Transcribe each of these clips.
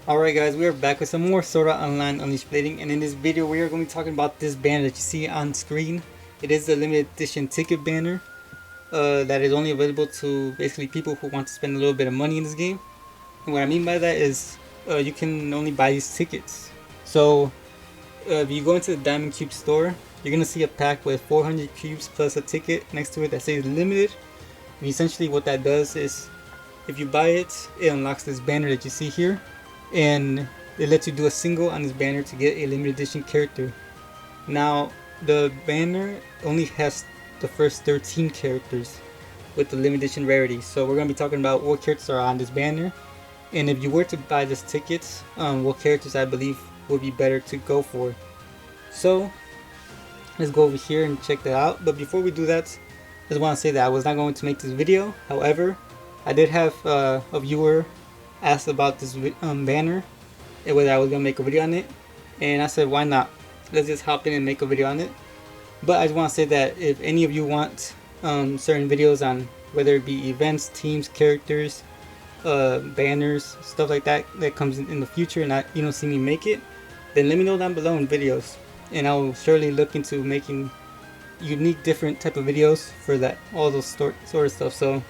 Alright guys, we are back with some more Sword Art Online Unleashed Blading, and in this video we are going to be talking about this banner that you see on screen. It is the limited edition ticket banner that is only available to basically people who want to spend a little bit of money in this game. And what I mean by that is you can only buy these tickets. So if you go into the Diamond Cube store, you're going to see a pack with 400 cubes plus a ticket next to it that says limited. And essentially what that does is if you buy it, it unlocks this banner that you see here. And it lets you do a single on this banner to get a limited edition character. Now the banner only has the first 13 characters with the limited edition rarity, so we're going to be talking about what characters are on this banner, and if you were to buy this tickets, what characters I believe would be better to go for. So let's go over here and check that out. But before we do that, I just want to say that I was not going to make this video. However, I did have a viewer asked about this banner and whether I was gonna make a video on it, and I said why not, let's just hop in and make a video on it. But I just want to say that if any of you want certain videos on whether it be events, teams, characters, banners, stuff like that that comes in the future and you don't see me make it, then let me know down below in videos, and I will surely look into making unique different type of videos for that, all those sort of stuff. So,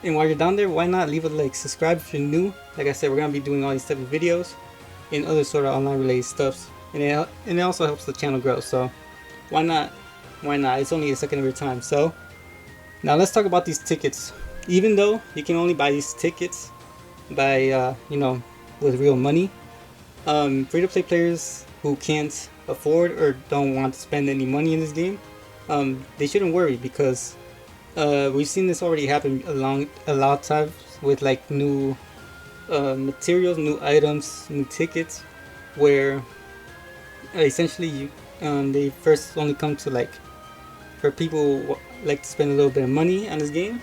and while you're down there, why not leave a like, subscribe if you're new. Like I said, we're gonna be doing all these type of videos and other sort of online related stuffs, and it also helps the channel grow. So why not? Why not? It's only a second of your time. So now let's talk about these tickets. Even though you can only buy these tickets by with real money, free-to-play players who can't afford or don't want to spend any money in this game, they shouldn't worry, because we've seen this already happen a lot of times with like new materials, new items, new tickets, where essentially they first only come to like for people who like to spend a little bit of money on this game,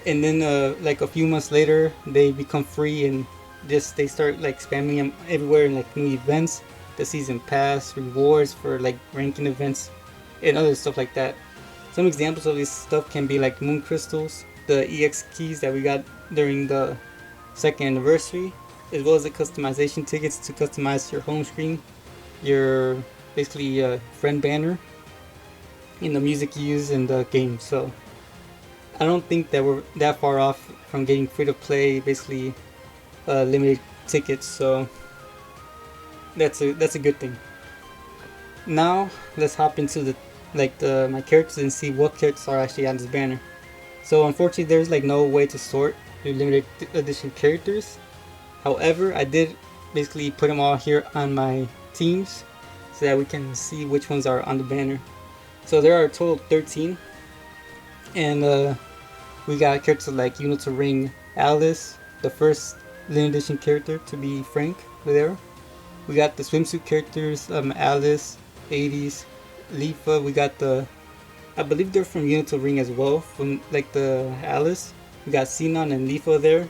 and then like a few months later they become free, and just they start like spamming them everywhere in like new events, the season pass, rewards for like ranking events and other stuff like that. Some examples of this stuff can be like moon crystals, the EX keys that we got during the 2nd anniversary, as well as the customization tickets to customize your home screen, your basically friend banner, and the music you use in the game. So I don't think that we're that far off from getting free to play, basically limited tickets. So that's a good thing. Now let's hop into my characters and see what characters are actually on this banner. So unfortunately there's like no way to sort your limited edition characters. However, I did basically put them all here on my teams so that we can see which ones are on the banner. So there are a total of 13, and we got characters like Unit to Ring Alice, the first limited edition character to be Frank there. We got the swimsuit characters, Alice, 80s, Lifo. We got I believe they're from Unit to Ring as well, from like the Alice. We got Sinon and Lifo there.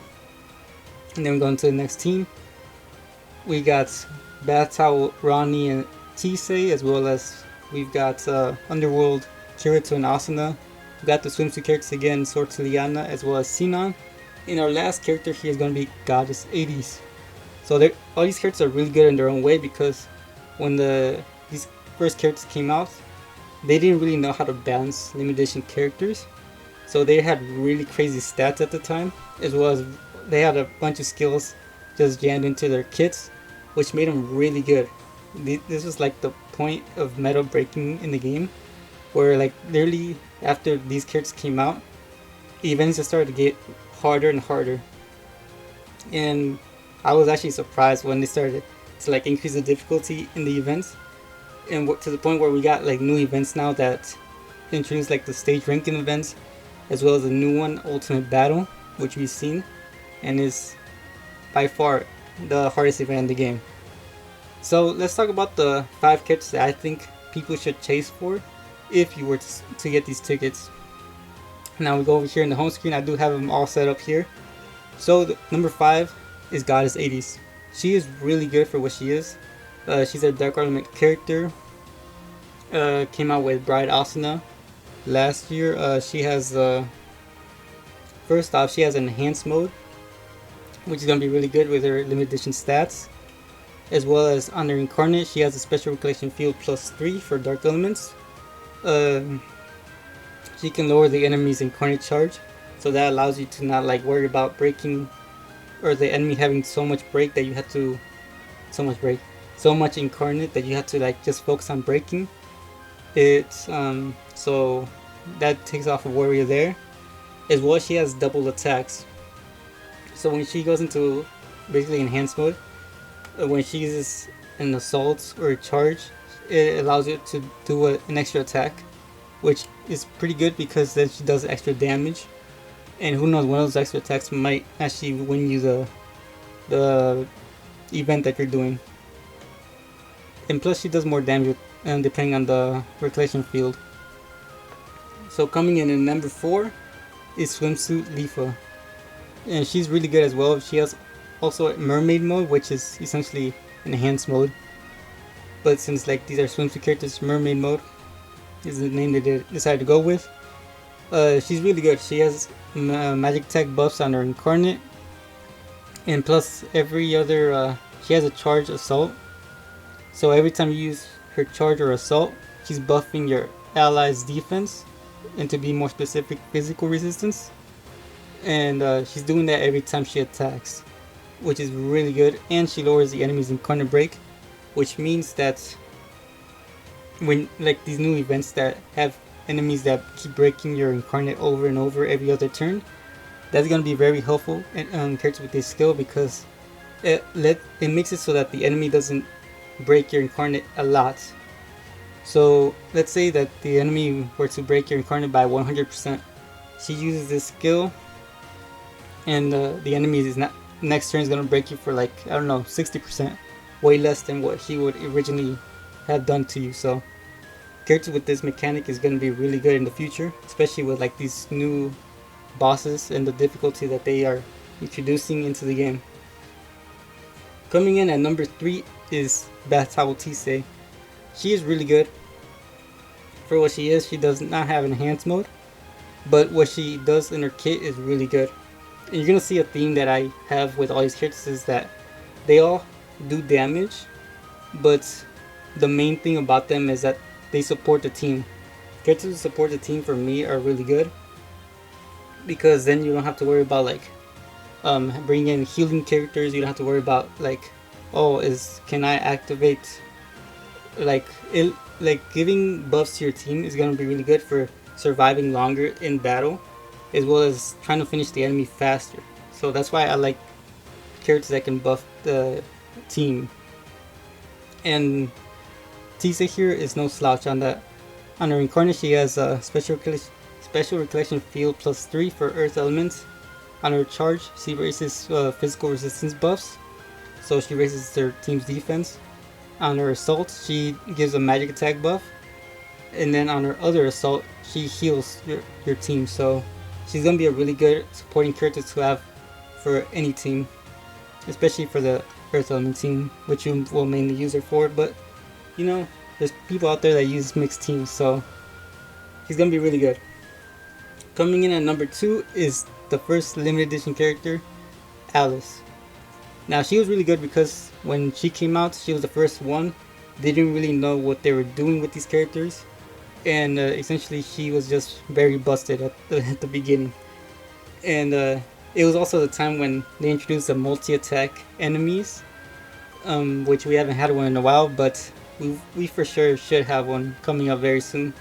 And then we go into the next team. We got Batao, Ronnie, and Tsei, as well as we've got Underworld, Kirito, and Asuna. We got the swimsuit characters again, Sortiliana, as well as Sinon. And our last character here is going to be Goddess 80s. So all these characters are really good in their own way, because when these first characters came out, they didn't really know how to balance limited edition characters. So they had really crazy stats at the time, as well as they had a bunch of skills just jammed into their kits, which made them really good. This was like the point of meta breaking in the game, where like literally after these characters came out, events just started to get harder and harder. And I was actually surprised when they started to like increase the difficulty in the events, and to the point where we got like new events now that introduce like the stage ranking events, as well as a new one, Ultimate Battle, which we've seen, and is by far the hardest event in the game. So let's talk about the 5 characters that I think people should chase for if you were to get these tickets. Now we go over here in the home screen. I do have them all set up here. So number 5 is Goddess 80s. She is really good for what she is. She's a Dark Element character. Came out with Bride Asuna last year. She has first off, she has an enhanced mode, which is gonna be really good with her limited edition stats. As well as on her incarnate, she has a special recollection field +3 for dark elements. She can lower the enemy's incarnate charge, so that allows you to not like worry about breaking, or the enemy having so much break that you have to, so much incarnate that you have to like just focus on breaking. It's so that takes off a warrior there. As well, she has double attacks. So when she goes into basically enhanced mode, when she uses an assault or a charge, it allows you to do an extra attack, which is pretty good because then she does extra damage. And who knows, one of those extra attacks might actually win you the event that you're doing. And plus she does more damage depending on the recollection field. So coming in at number 4 is Swimsuit Lifo. And she's really good as well. She has also mermaid mode, which is essentially enhanced mode. But since like these are swimsuit characters, mermaid mode is the name they decided to go with. She's really good. She has magic attack buffs on her incarnate, and plus every other she has a charge assault. So every time you use her charge or assault, she's buffing your allies' defense, and to be more specific, physical resistance. And she's doing that every time she attacks, which is really good. And she lowers the enemy's incarnate break, which means that when like these new events that have enemies that keep breaking your incarnate over and over every other turn, that's gonna be very helpful characters with this skill, because it makes it so that the enemy doesn't break your incarnate a lot. So let's say that the enemy were to break your incarnate by 100%. She uses this skill, and the enemy is not next turn is gonna break you for like, I don't know, 60%, way less than what he would originally have done to you. So characters with this mechanic is gonna be really good in the future, especially with like these new bosses and the difficulty that they are introducing into the game. Coming in at number 3 is Bath Towel Tsei. She is really good for what she is. She does not have enhanced mode, but what she does in her kit is really good. And you're gonna see a theme that I have with all these characters is that they all do damage, but the main thing about them is that they support the team. Characters who support the team for me are really good, because then you don't have to worry about like bringing in healing characters. You don't have to worry about like, oh, can I activate like it, like giving buffs to your team is gonna be really good for surviving longer in battle, as well as trying to finish the enemy faster. So that's why I like characters that can buff the team. And Tsei here is no slouch on that. On her incarnate, she has a special recollection field +3 for earth elements. On her charge, she raises physical resistance buffs, so she raises their team's defense. On her assault, she gives a magic attack buff, and then on her other assault, she heals your team. So she's gonna be a really good supporting character to have for any team, especially for the earth element team, which you will mainly use her for. But you know, there's people out there that use mixed teams, so she's gonna be really good. Coming in at number 2 is the first limited edition character, Alice. Now she was really good because when she came out, she was the first one. They didn't really know what they were doing with these characters, and essentially she was just very busted at the beginning. And it was also the time when they introduced the multi-attack enemies, which we haven't had one in a while, but we for sure should have one coming up very soon.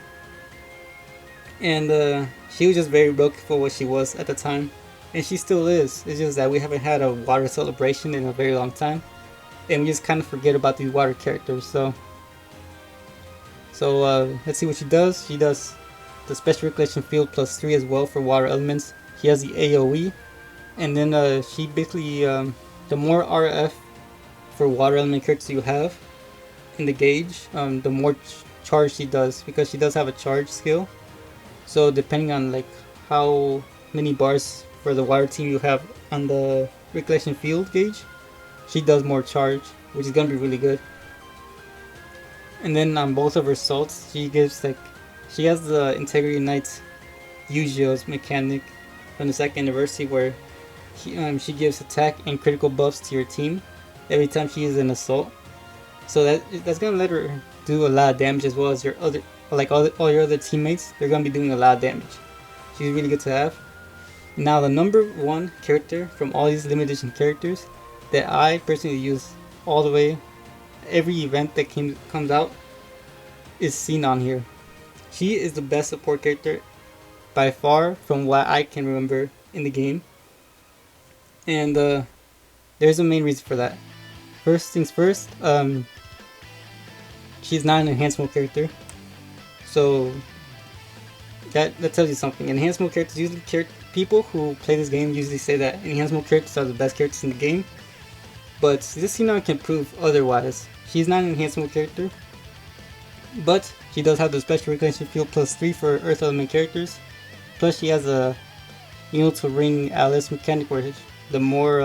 And she was just very broken for what she was at the time, and she still is. It's just that we haven't had a water celebration in a very long time, and we just kind of forget about these water characters. So let's see what she does. She does the special recollection field +3 as well for water elements. She has the AoE, and then she basically the more RF for water element characters you have in the gauge, the more charge she does, because she does have a charge skill. So depending on like how many bars for the water team you have on the recollection field gauge, she does more charge, which is gonna be really good. And then on both of her assaults, she has the Integrity Knight Yujio's mechanic from the second anniversary, where she gives attack and critical buffs to your team every time she is an assault. So that's gonna let her do a lot of damage, as well as your other, like all your other teammates. They're gonna be doing a lot of damage. She's really good to have. Now the number one character from all these limited edition characters that I personally use all the way, every event that comes out, is seen on here. She is the best support character by far from what I can remember in the game. And there's a main reason for that. First things first, she's not an enhanced mode character. So that tells you something. Enhanced mode characters usually people who play this game usually say that enhanced mode characters are the best characters in the game. But this Xenon can prove otherwise. She's not an enhanced mode character, but she does have the special recognition field +3 for Earth element characters. Plus she has a needle to ring Alice mechanic where the more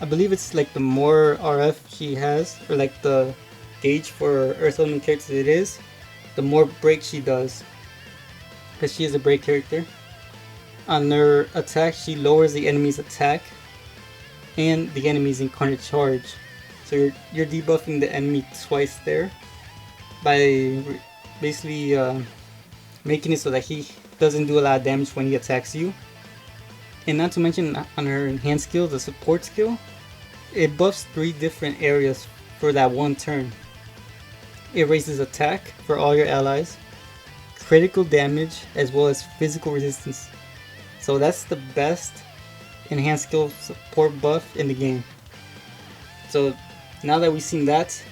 I believe it's like the more RF she has, or like the gauge for Earth element characters it is, the more break she does, because she is a break character. On her attack, she lowers the enemy's attack and the enemy's incarnate charge. So you're debuffing the enemy twice there by basically making it so that he doesn't do a lot of damage when he attacks you. And not to mention, on her enhanced skill, the support skill, it buffs 3 different areas for that one turn. It raises attack for all your allies, critical damage, as well as physical resistance. So that's the best enhanced skill support buff in the game. So now that we've seen that,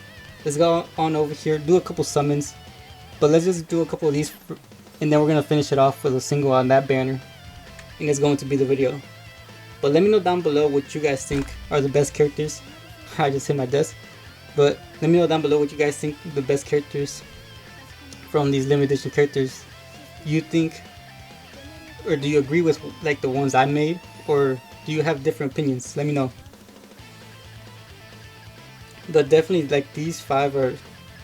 let's go on over here, do a couple summons. But let's just do a couple of these, and then we're going to finish it off with a single on that banner. And it's going to be the video. But let me know down below what you guys think are the best characters. I just hit my desk. But let me know down below what you guys think the best characters from these limited edition characters you think, or do you agree with like the ones I made, or do you have different opinions? Let me know. But definitely, like, these 5 are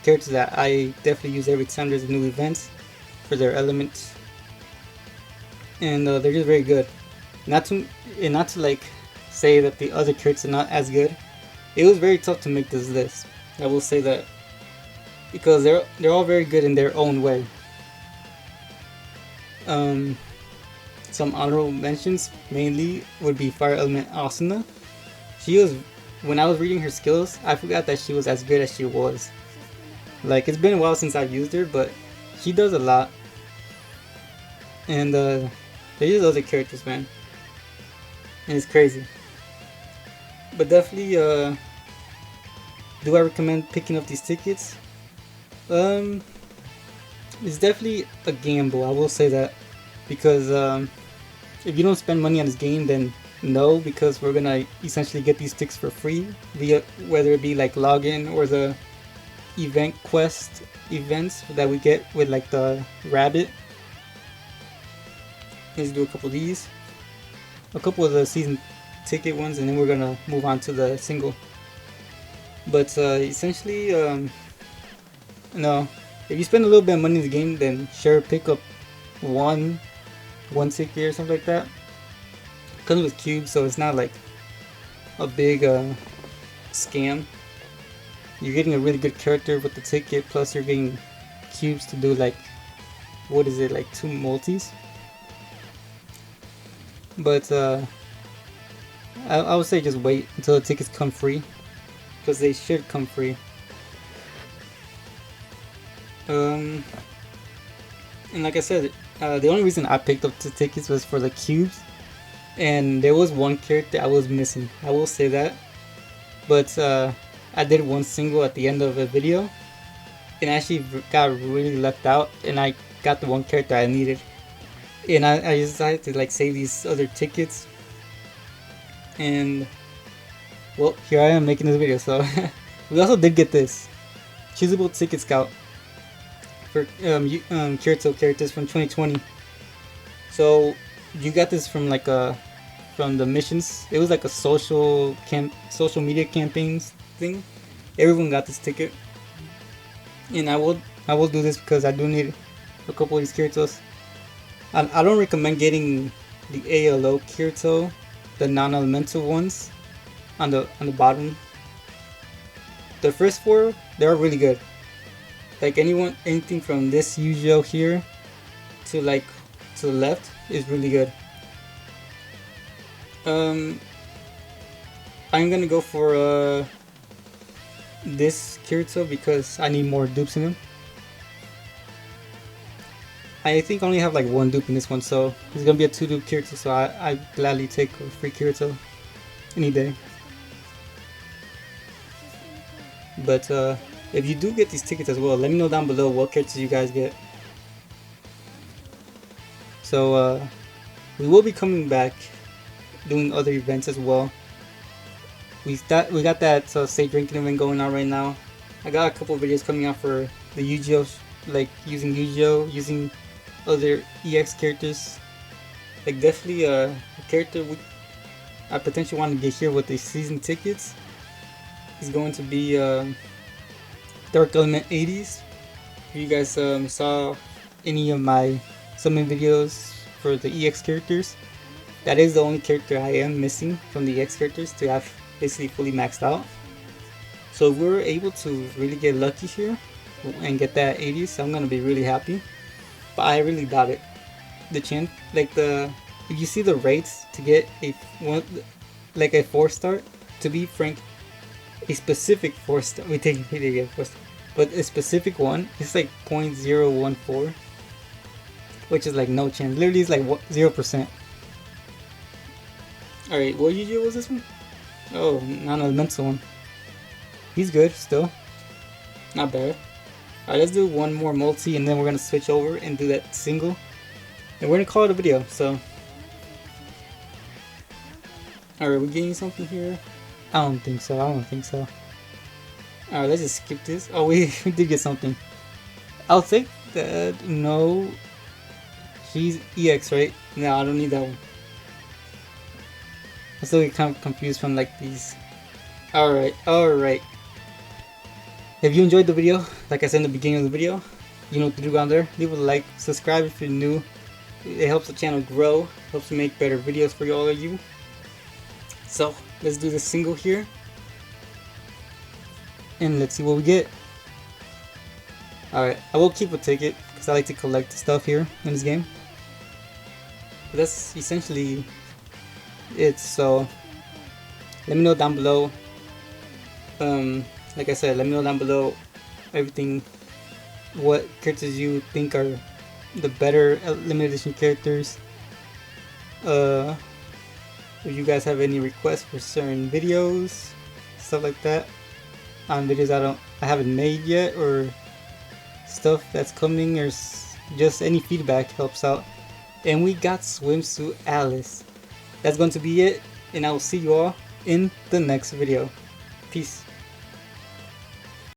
characters that I definitely use every time there's new events for their elements, and they're just very good. Not to like say that the other characters are not as good. It was very tough to make this list, I will say that, because they're all very good in their own way. Some honorable mentions mainly would be Fire Element Asuna. She was, when I was reading her skills, I forgot that she was as good as she was. Like, it's been a while since I've used her, but she does a lot. And there's just other characters, man, and it's crazy. But definitely, do I recommend picking up these tickets? It's definitely a gamble, I will say that, because if you don't spend money on this game, then no, because we're gonna essentially get these tickets for free via, whether it be like login or the event quest events that we get with like the rabbit. Let's do a couple of these, a couple of the season ticket ones, and then we're gonna move on to the single. But essentially, no, if you spend a little bit of money in the game, then sure, pick up one ticket or something like that. It comes with cubes, so it's not like a big scam. You're getting a really good character with the ticket, plus you're getting cubes to do like, what is it, like 2 multis. But I would say just wait until the tickets come free, because they should come free. And like I said, the only reason I picked up the tickets was for the cubes, and there was one character I was missing, I will say that. But I did one single at the end of a video, and I actually got really left out, and I got the one character I needed. And I decided to like save these other tickets, and well, here I am making this video. So we also did get this choosable ticket scout for Kirito characters from 2020. So you got this from like from the missions. It was like a social media campaigns thing. Everyone got this ticket, and I will do this because I do need a couple of these Kiritos. I don't recommend getting the ALO Kirito, the non-elemental ones on the bottom. The first four, they're really good. Like anything from this Yu-Gi-Oh here to like to the left is really good. I'm gonna go for this Kirito because I need more dupes in him. I think I only have like one dupe in this one, so it's gonna be a 2-dupe Kirito, so I gladly take a free Kirito any day. But if you do get these tickets as well, let me know down below what characters you guys get. So we will be coming back doing other events as well. We got that Tsei drinking event going on right now. I got a couple of videos coming out for the Yu-Gi-Oh, like using Yu-Gi-Oh, using other EX characters. Like definitely a character I potentially want to get here with the season tickets is going to be Dark Element 80s. If you guys saw any of my summon videos for the EX characters, that is the only character I am missing from the EX characters to have basically fully maxed out. So if we're able to really get lucky here and get that 80s, I'm gonna be really happy. But I really doubt it. The chance, like if you see the rates to get a 4-star, to be frank, a specific 4-star, we take it again 4-star, but a specific one, it's like 0.014, which is like no chance. Literally, it's like 0%. Alright, what Yu-Gi-Oh was this one? Oh, non-elemental one. He's good still. Not bad. Alright, let's do one more multi and then we're gonna switch over and do that single. And we're gonna call it a video, so. Alright, we getting something here? I don't think so. Alright, let's just skip this. Oh, we did get something. I'll take that. No. She's EX, right? No, I don't need that one. I still get kind of confused from like these. Alright. If you enjoyed the video, like I said in the beginning of the video, you know what to do down there. Leave a like, subscribe if you're new. It helps the channel grow, helps me make better videos for all of you. So let's do the single here, and let's see what we get. Alright, I will keep a ticket because I like to collect stuff here in this game. But that's essentially it. So let me know down below. Like I said, let me know down below everything, what characters you think are the better limited edition characters. If you guys have any requests for certain videos, stuff like that, on videos I haven't made yet, or stuff that's coming, or just any feedback helps out. And we got Swimsuit Alice. That's going to be it, and I will see you all in the next video. Peace.